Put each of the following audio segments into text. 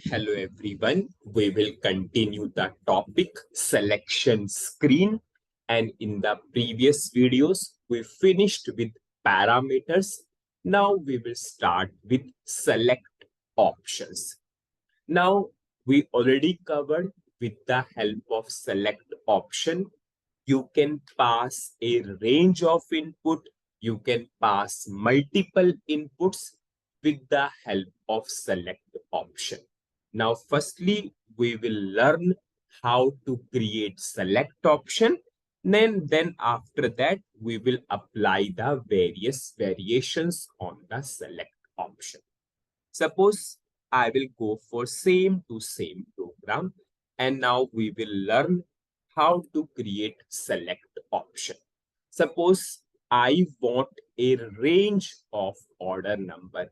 Hello everyone. We will continue the topic selection screen, and in the previous videos we finished with parameters. Now we will start with select options. Now we already covered with the help of select option you can pass a range of input, you can pass multiple inputs with the help of select option. Now, firstly, we will learn how to create select option. Then after that, we will apply the various variations on the select option. Suppose I will go for same to same program, and now we will learn how to create select option. Suppose I want a range of order number.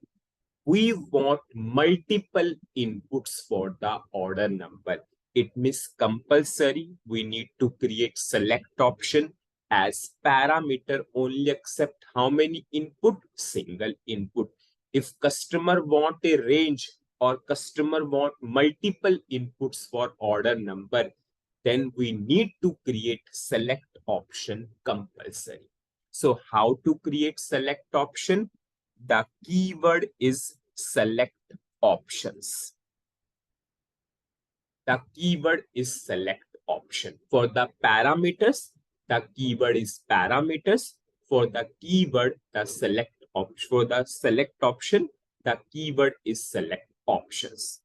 We want multiple inputs for the order number. It means compulsory we need to create select option as parameter only accept how many input? Single input. If customer want a range or customer want multiple inputs for order number, then we need to create select option compulsory. So how to create select option? The keyword is select options. The keyword is select option. For the parameters, the keyword is parameters. For the keyword, the select option. For the select option, the keyword is select options.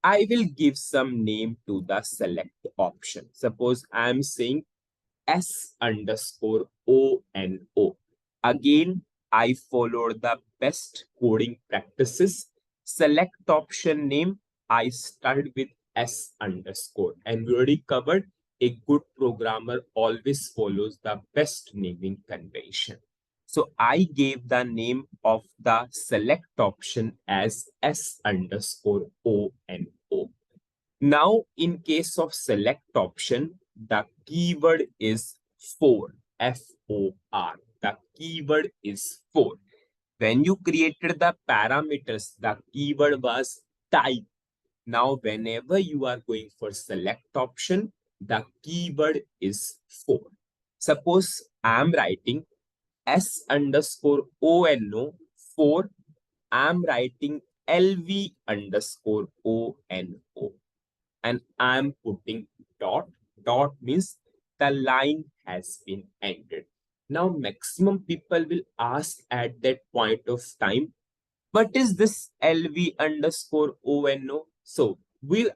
I will give some name to the select option. Suppose I am saying S underscore O N O. Again, I follow the best coding practices. Select option name, I start with S underscore. And we already covered a good programmer always follows the best naming convention. So I gave the name of the select option as S underscore O N O. Now, in case of select option, the keyword is for, F-O-R. The keyword is for. When you created the parameters, the keyword was type. Now, whenever you are going for select option, the keyword is for. Suppose I am writing S underscore O-N-O for, I am writing LV underscore O-N-O. And I'm putting dot. Dot means the line has been ended. Now, maximum people will ask at that point of time, what is this LV underscore ONO? So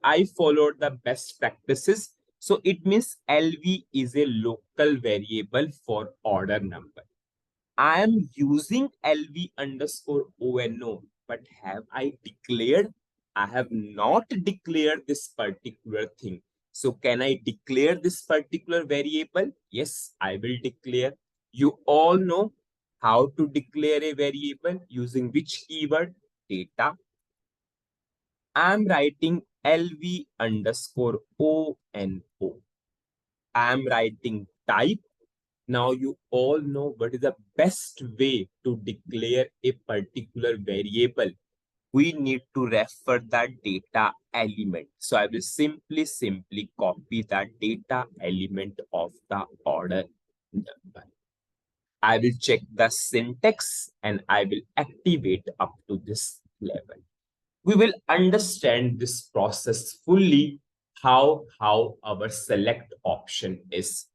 I followed the best practices. So it means LV is a local variable for order number. I am using LV underscore ONO, but have I declared? I have not declared this particular thing. So can I declare this particular variable? Yes, I will declare. You all know how to declare a variable using which keyword? Data. I am writing LV underscore ONO. I am writing type. Now you all know what is the best way to declare a particular variable. We need to refer the data element. So I will simply copy the data element of the order number. I will check the syntax and I will activate up to this level. We will understand this process fully, how our select option is.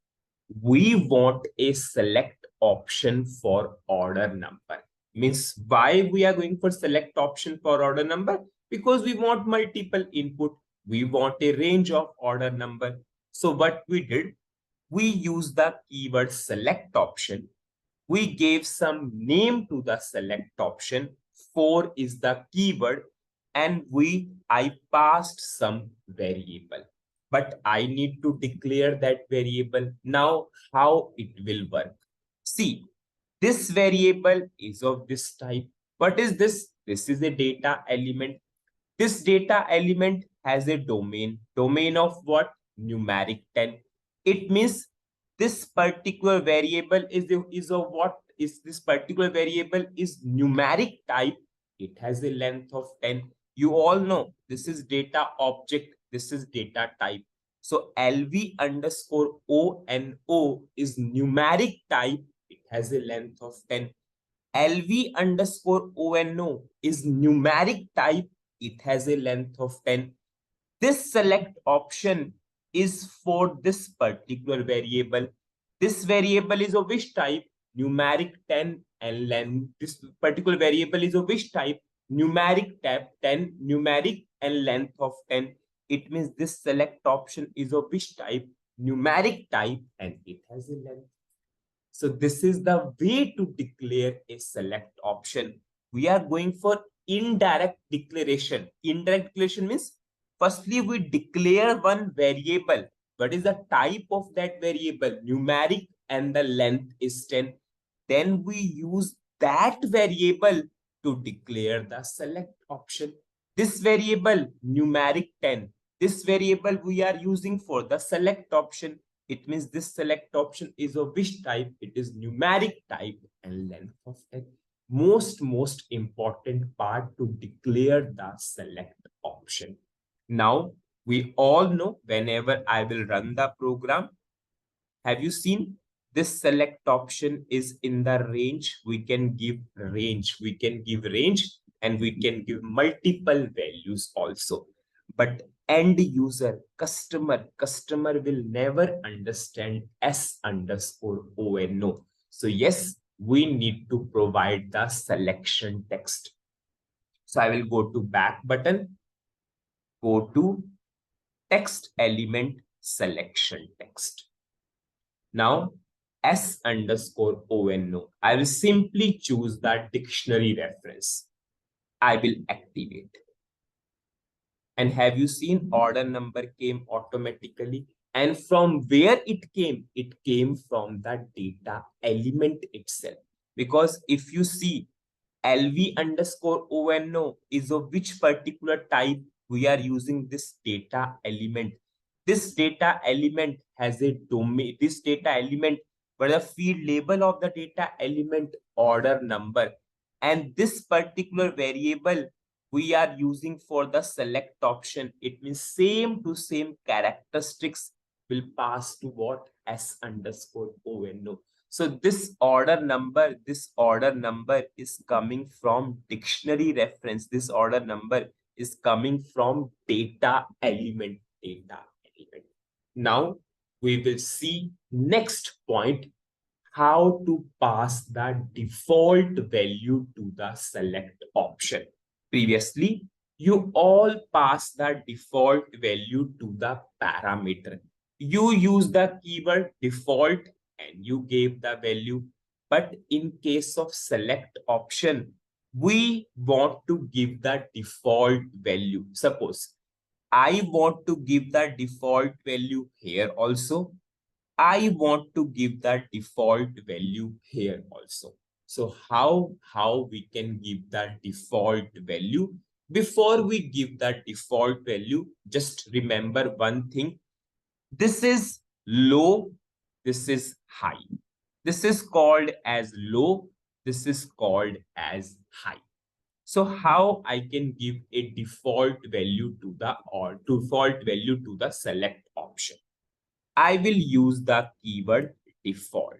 We want a select option for order number. Means why we are going for select option for order number? Because we want multiple input. We want a range of order number. So what we did, we used the keyword select option. We gave some name to the select option. For is the keyword, and I passed some variable, but I need to declare that variable. Now, how it will work? See, this variable is of this type. What is this? This is a data element. This data element has a domain. Domain of what? Numeric 10. It means this particular variable is of what? Is this particular variable is numeric type. It has a length of 10. You all know this is data object, this is data type. So LV underscore ONO is numeric type. It has a length of 10. LV underscore ONO is numeric type. It has a length of 10. This select option is for this particular variable. This variable is of which type? Numeric 10 and length. This particular variable is of which type? Numeric type 10, numeric and length of 10. It means this select option is of which type? Numeric type, and it has a length. So this is the way to declare a select option. We are going for indirect declaration. Indirect declaration means firstly we declare one variable. What is the type of that variable? Numeric, and the length is 10. Then we use that variable to declare the select option. This variable numeric 10. This variable we are using for the select option. It means this select option is of which type? It is numeric type and length of 10. Most important part to declare the select option. Now, we all know whenever I will run the program, have you seen this select option is in the range? We can give range. We can give range and we can give multiple values also. But end user, customer will never understand S underscore ONO. So yes, we need to provide the selection text. So I will go to back button, go to text element selection text. Now, S underscore ONO, I will simply choose the dictionary reference. I will activate. And have you seen order number came automatically? And from where it came? It came from the data element itself. Because if you see LV underscore ONO is of which particular type, we are using this data element. This data element has a domain. This data element, but the field label of the data element order number. And this particular variable we are using for the select option. It means same to same characteristics will pass to what? S underscore ONO. So this order number is coming from dictionary reference. This order number is coming from data element. Now we will see next point, how to pass the default value to the select option. Previously, you all pass the default value to the parameter. You use the keyword default and you gave the value. But in case of select option, we want to give the default value. Suppose I want to give the default value here also. I want to give the default value here also. So how we can give the default value? Before we give the default value, just remember one thing. This is low, this is high. This is called as low, this is called as high. So how I can give a default value to the select option? I will use the keyword default.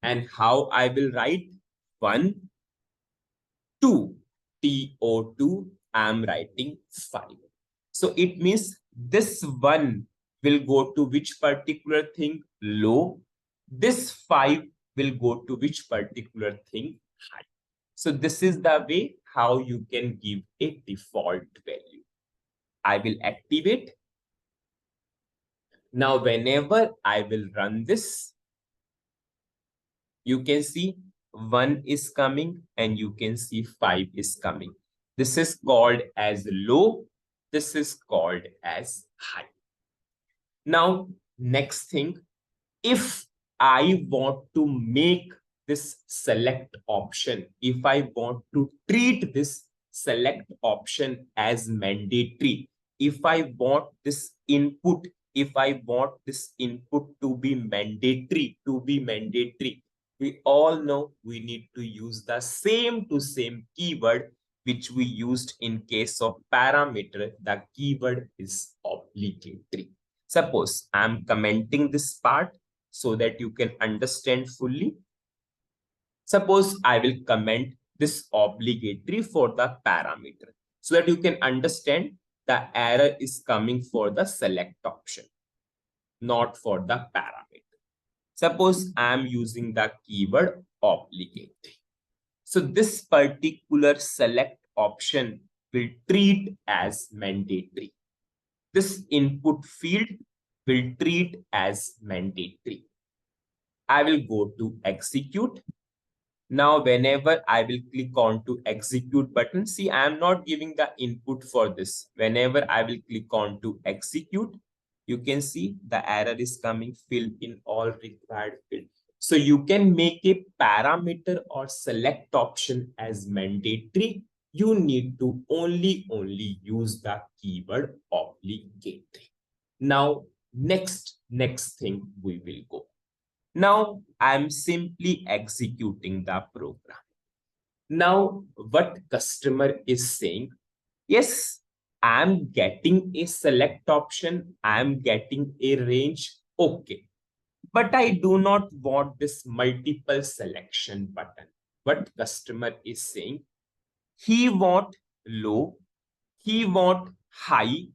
And how I will write? 1, 2, TO2, I am writing 5. So it means this 1 will go to which particular thing? Low. This 5 will go to which particular thing? High. So this is the way how you can give a default value. I will activate. Now, whenever I will run this, you can see 1 is coming and you can see 5 is coming. This is called as low. This is called as high. Now, next thing, if I want to make this select option, if I want to treat this select option as mandatory, if I want this input to be mandatory, we all know we need to use the same to same keyword, which we used in case of parameter, the keyword is obligatory. Suppose I'm commenting this part so that you can understand fully. Suppose I will comment this obligatory for the parameter so that you can understand the error is coming for the select option, not for the parameter. Suppose I am using the keyword obligatory. So this particular select option will treat as mandatory. This input field will treat as mandatory. I will go to execute. Now, whenever I will click on to execute button, see, I am not giving the input for this. Whenever I will click on to execute, you can see the error is coming, fill in all required field. So you can make a parameter or select option as mandatory. You need to only use the keyword obligatory. Now, next thing we will go. Now I'm simply executing the program. Now what customer is saying, yes, I'm getting a select option, I'm getting a range, okay. But I do not want this multiple selection button. What customer is saying, he want low, he want high,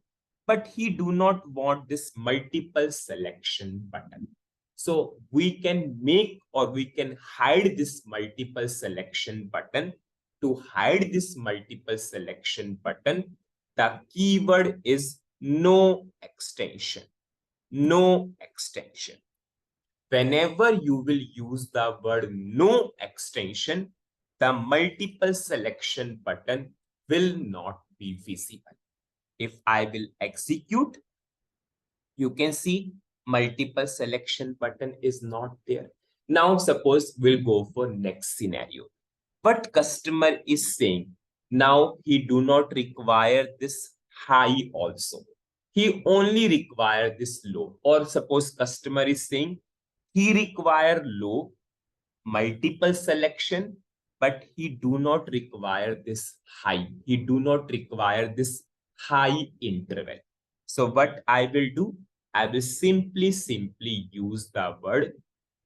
but he do not want this multiple selection button. So we can make or we can hide this multiple selection button. To hide this multiple selection button, the keyword is no extension. No extension. Whenever you will use the word no extension, the multiple selection button will not be visible. If I will execute, you can see multiple selection button is not there. Now suppose we'll go for next scenario. What customer is saying, now he do not require this high also. He only require this low. Or suppose customer is saying he require low, multiple selection, but he do not require this high. He do not require this high interval. So what I will do, I will simply use the word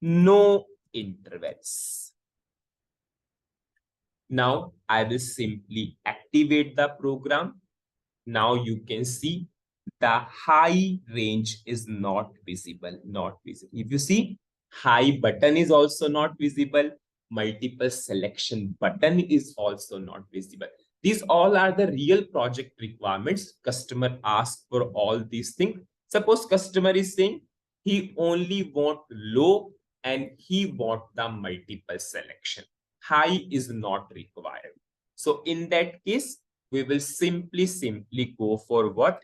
no intervals. Now I will simply activate the program. Now you can see the high range is not visible, If you see, high button is also not visible, multiple selection button is also not visible. These all are the real project requirements. Customer asks for all these things. Suppose customer is saying he only want low and he want the multiple selection. High is not required. So in that case, we will simply go for what?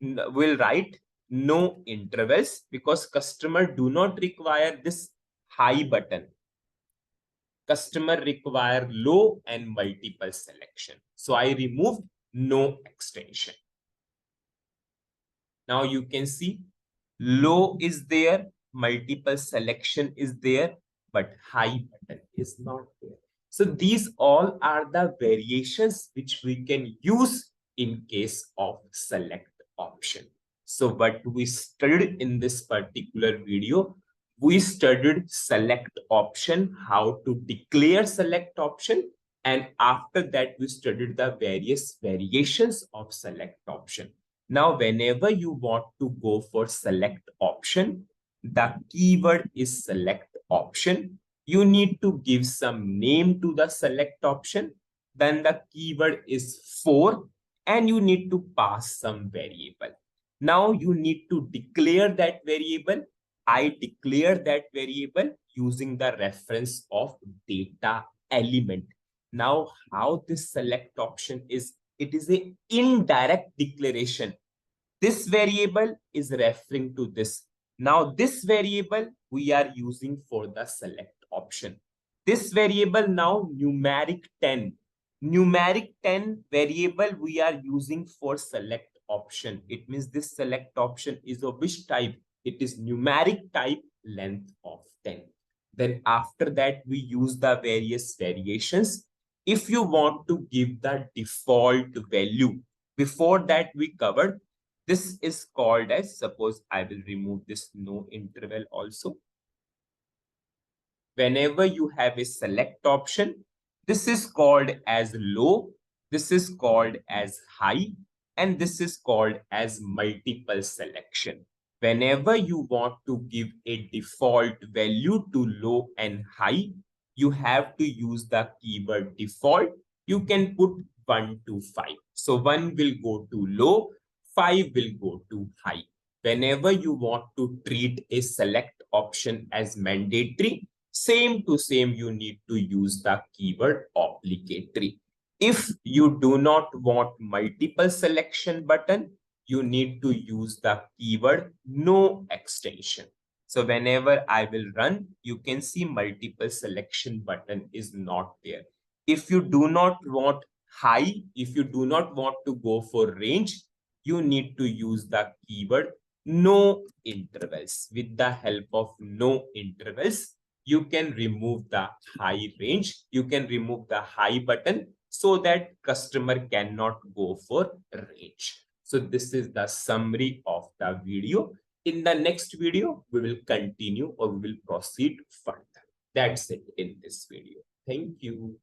We'll write no intervals because customer do not require this high button. Customer require low and multiple selection. So I removed no extension. Now you can see low is there, multiple selection is there, but high button is not there. So these all are the variations which we can use in case of select option. So what we studied in this particular video, we studied select option, how to declare select option, and after that we studied the various variations of select option. Now, whenever you want to go for select option, the keyword is select option. You need to give some name to the select option. Then the keyword is for, and you need to pass some variable. Now you need to declare that variable. I declare that variable using the reference of data element. Now, how this select option is, it is an indirect declaration. This variable is referring to this. Now, this variable we are using for the select option. This variable now numeric 10. Numeric 10 variable we are using for select option. It means this select option is of which type? It is numeric type, length of 10. Then after that, we use the various variations. If you want to give the default value, before that we covered, this is called as, suppose I will remove this no interval also. Whenever you have a select option, this is called as low, this is called as high, and this is called as multiple selection. Whenever you want to give a default value to low and high, you have to use the keyword default. You can put 1 to 5. So 1 will go to low, 5 will go to high. Whenever you want to treat a select option as mandatory, same to same, you need to use the keyword obligatory. If you do not want multiple selection button, you need to use the keyword no extension. So whenever I will run, you can see multiple selection button is not there. If you do not want high, if you do not want to go for range, you need to use the keyword no intervals. With the help of no intervals, you can remove the high range, you can remove the high button so that customer cannot go for range. So this is the summary of the video. In the next video, we will continue or we will proceed further. That's it in this video. Thank you.